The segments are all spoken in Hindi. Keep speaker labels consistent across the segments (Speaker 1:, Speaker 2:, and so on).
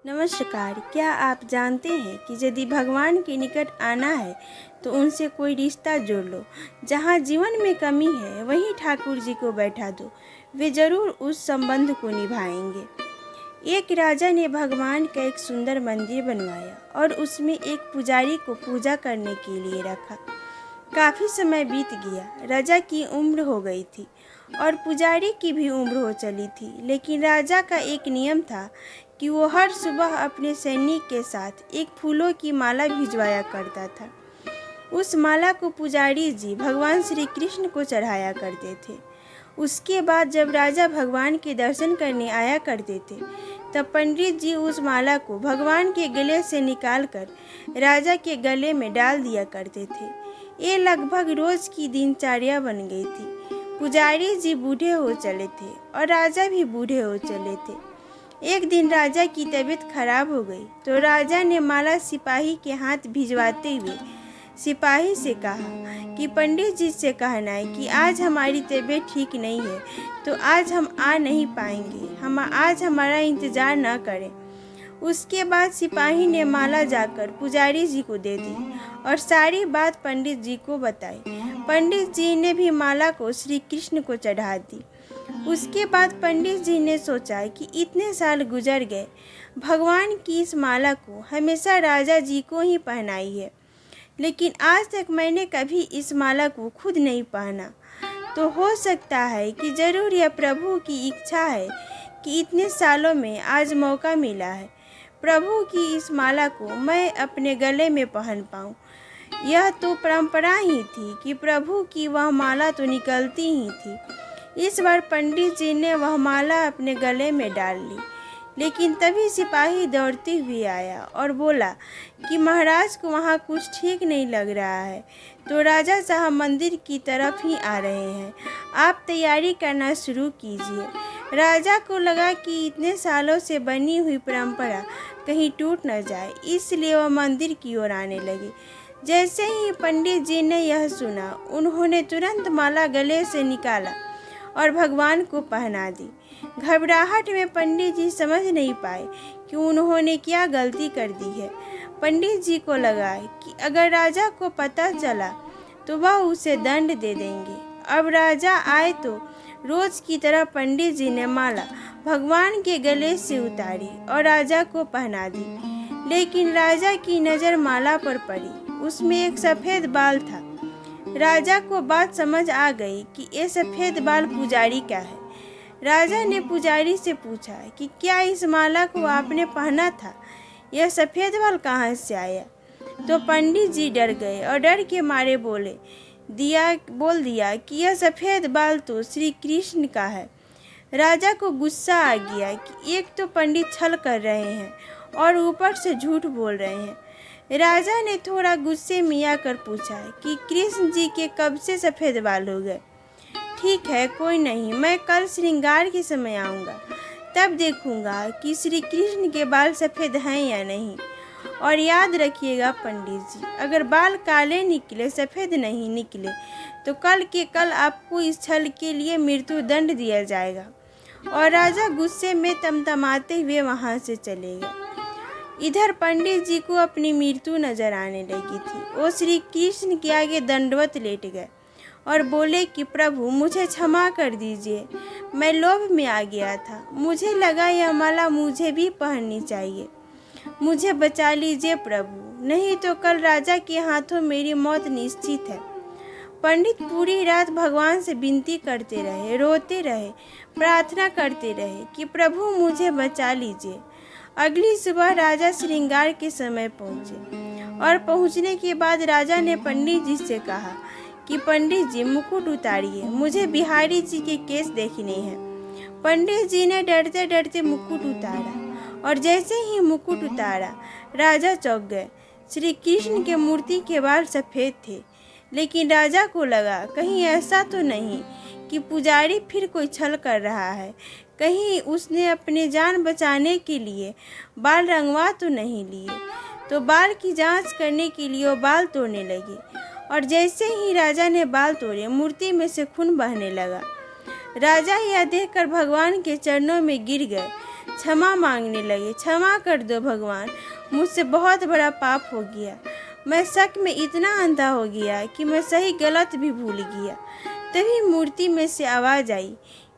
Speaker 1: नमस्कार। क्या आप जानते हैं कि यदि भगवान के निकट आना है तो उनसे कोई रिश्ता जोड़ लो। जहाँ जीवन में कमी है वहीं ठाकुर जी को बैठा दो, वे जरूर उस संबंध को निभाएंगे। एक राजा ने भगवान का एक सुंदर मंदिर बनवाया और उसमें एक पुजारी को पूजा करने के लिए रखा। काफ़ी समय बीत गया, राजा की उम्र हो गई थी और पुजारी की भी उम्र हो चली थी, लेकिन राजा का एक नियम था कि वो हर सुबह अपने सैनिक के साथ एक फूलों की माला भिजवाया करता था। उस माला को पुजारी जी भगवान श्री कृष्ण को चढ़ाया करते थे। उसके बाद जब राजा भगवान के दर्शन करने आया करते थे तब पंडित जी उस माला को भगवान के गले से निकालकर राजा के गले में डाल दिया करते थे। ये लगभग रोज की दिनचर्या बन गई थी। पुजारी जी बूढ़े हो चले थे और राजा भी बूढ़े हो चले थे। एक दिन राजा की तबीयत खराब हो गई तो राजा ने माला सिपाही के हाथ भिजवाते हुए सिपाही से कहा कि पंडित जी से कहना है कि आज हमारी तबीयत ठीक नहीं है तो आज हम आ नहीं पाएंगे, हम आज हमारा इंतज़ार न करें। उसके बाद सिपाही ने माला जाकर पुजारी जी को दे दी और सारी बात पंडित जी को बताई। पंडित जी ने भी माला को श्री कृष्ण को चढ़ा दी। उसके बाद पंडित जी ने सोचा कि इतने साल गुजर गए, भगवान की इस माला को हमेशा राजा जी को ही पहनाई है, लेकिन आज तक मैंने कभी इस माला को खुद नहीं पहना। तो हो सकता है कि ज़रूर यह प्रभु की इच्छा है कि इतने सालों में आज मौका मिला है, प्रभु की इस माला को मैं अपने गले में पहन पाऊँ। यह तो परंपरा ही थी कि प्रभु की वह माला तो निकलती ही थी। इस बार पंडित जी ने वह माला अपने गले में डाल ली, लेकिन तभी सिपाही दौड़ते हुए आया और बोला कि महाराज को वहाँ कुछ ठीक नहीं लग रहा है, तो राजा साहब मंदिर की तरफ ही आ रहे हैं, आप तैयारी करना शुरू कीजिए। राजा को लगा कि इतने सालों से बनी हुई परंपरा कहीं टूट न जाए, इसलिए वह मंदिर की ओर आने लगे। जैसे ही पंडित जी ने यह सुना, उन्होंने तुरंत माला गले से निकाला और भगवान को पहना दी। घबराहट में पंडित जी समझ नहीं पाए कि उन्होंने क्या गलती कर दी है। पंडित जी को लगा कि अगर राजा को पता चला तो वह उसे दंड दे देंगे। अब राजा आए तो रोज की तरह पंडित जी ने माला भगवान के गले से उतारी और राजा को पहना दी, लेकिन राजा की नज़र माला पर पड़ी। उसमें एक सफ़ेद बाल था। राजा को बात समझ आ गई कि ये सफ़ेद बाल पुजारी का है। राजा ने पुजारी से पूछा कि क्या इस माला को आपने पहना था, यह सफ़ेद बाल कहाँ से आया? तो पंडित जी डर गए और डर के मारे बोल दिया कि यह सफ़ेद बाल तो श्री कृष्ण का है। राजा को गुस्सा आ गया कि एक तो पंडित छल कर रहे हैं और ऊपर से झूठ बोल रहे हैं। राजा ने थोड़ा गुस्से में आकर पूछा कि कृष्ण जी के कब से सफ़ेद बाल हो गए? ठीक है, कोई नहीं, मैं कल श्रृंगार के समय आऊँगा, तब देखूँगा कि श्री कृष्ण के बाल सफ़ेद हैं या नहीं। और याद रखिएगा पंडित जी, अगर बाल काले निकले, सफ़ेद नहीं निकले, तो कल के कल आपको इस छल के लिए मृत्यु दंड दिया जाएगा। और राजा गुस्से में तमतमाते हुए वहाँ से चले गए। इधर पंडित जी को अपनी मृत्यु नजर आने लगी थी। वो श्री कृष्ण के आगे दंडवत लेट गए और बोले कि प्रभु मुझे क्षमा कर दीजिए, मैं लोभ में आ गया था, मुझे लगा यह माला मुझे भी पहननी चाहिए, मुझे बचा लीजिए प्रभु, नहीं तो कल राजा के हाथों मेरी मौत निश्चित है। पंडित पूरी रात भगवान से विनती करते रहे, रोते रहे, प्रार्थना करते रहे कि प्रभु मुझे बचा लीजिए। अगली सुबह राजा श्रृंगार के समय पहुँचे और पहुँचने के बाद राजा ने पंडित जी से कहा कि पंडित जी मुकुट उतारिए, मुझे बिहारी जी के केस देखने हैं। पंडित जी ने डरते डरते मुकुट उतारा और जैसे ही मुकुट उतारा राजा चौंक गए। श्री कृष्ण के मूर्ति के बाल सफ़ेद थे, लेकिन राजा को लगा कहीं ऐसा तो नहीं कि पुजारी फिर कोई छल कर रहा है, कहीं उसने अपने जान बचाने के लिए बाल रंगवा तो नहीं लिए। तो बाल की जांच करने के लिए वो बाल तोड़ने लगे और जैसे ही राजा ने बाल तोड़े, मूर्ति में से खून बहने लगा। राजा यह देखकर भगवान के चरणों में गिर गए। क्षमा मांगने लगे। क्षमा कर दो भगवान, मुझसे बहुत बड़ा पाप हो गया। मैं शक में इतना अंधा हो गया कि मैं सही गलत भी भूल गया। तभी मूर्ति में से आवाज़ आई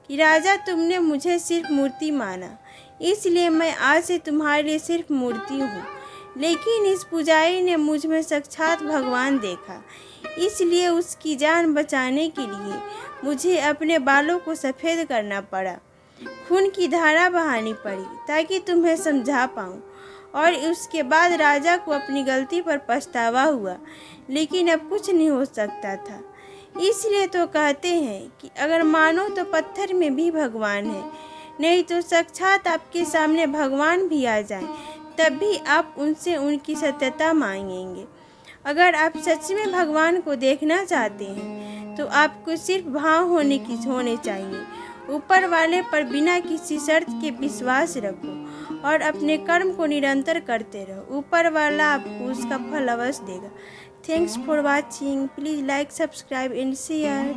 Speaker 1: कि राजा, तुमने मुझे सिर्फ मूर्ति माना, इसलिए मैं आज से तुम्हारे लिए सिर्फ मूर्ति हूँ। लेकिन इस पुजारी ने मुझ में साक्षात भगवान देखा, इसलिए उसकी जान बचाने के लिए मुझे अपने बालों को सफ़ेद करना पड़ा, खून की धारा बहानी पड़ी ताकि तुम्हें समझा पाऊँ। और उसके बाद राजा को अपनी गलती पर पछतावा हुआ, लेकिन अब कुछ नहीं हो सकता था। इसलिए तो कहते हैं कि अगर मानो तो पत्थर में भी भगवान है, नहीं तो साक्षात आपके सामने भगवान भी आ जाएं, तब भी आप उनसे उनकी सत्यता मांगेंगे। अगर आप सच में भगवान को देखना चाहते हैं तो आपको सिर्फ भाव होने चाहिए। ऊपर वाले पर बिना किसी शर्त के विश्वास रखो और अपने कर्म को निरंतर करते रहो। ऊपर वाला आपको उसका फल अवश्य देगा। Thanks for watching. Please like, subscribe and share.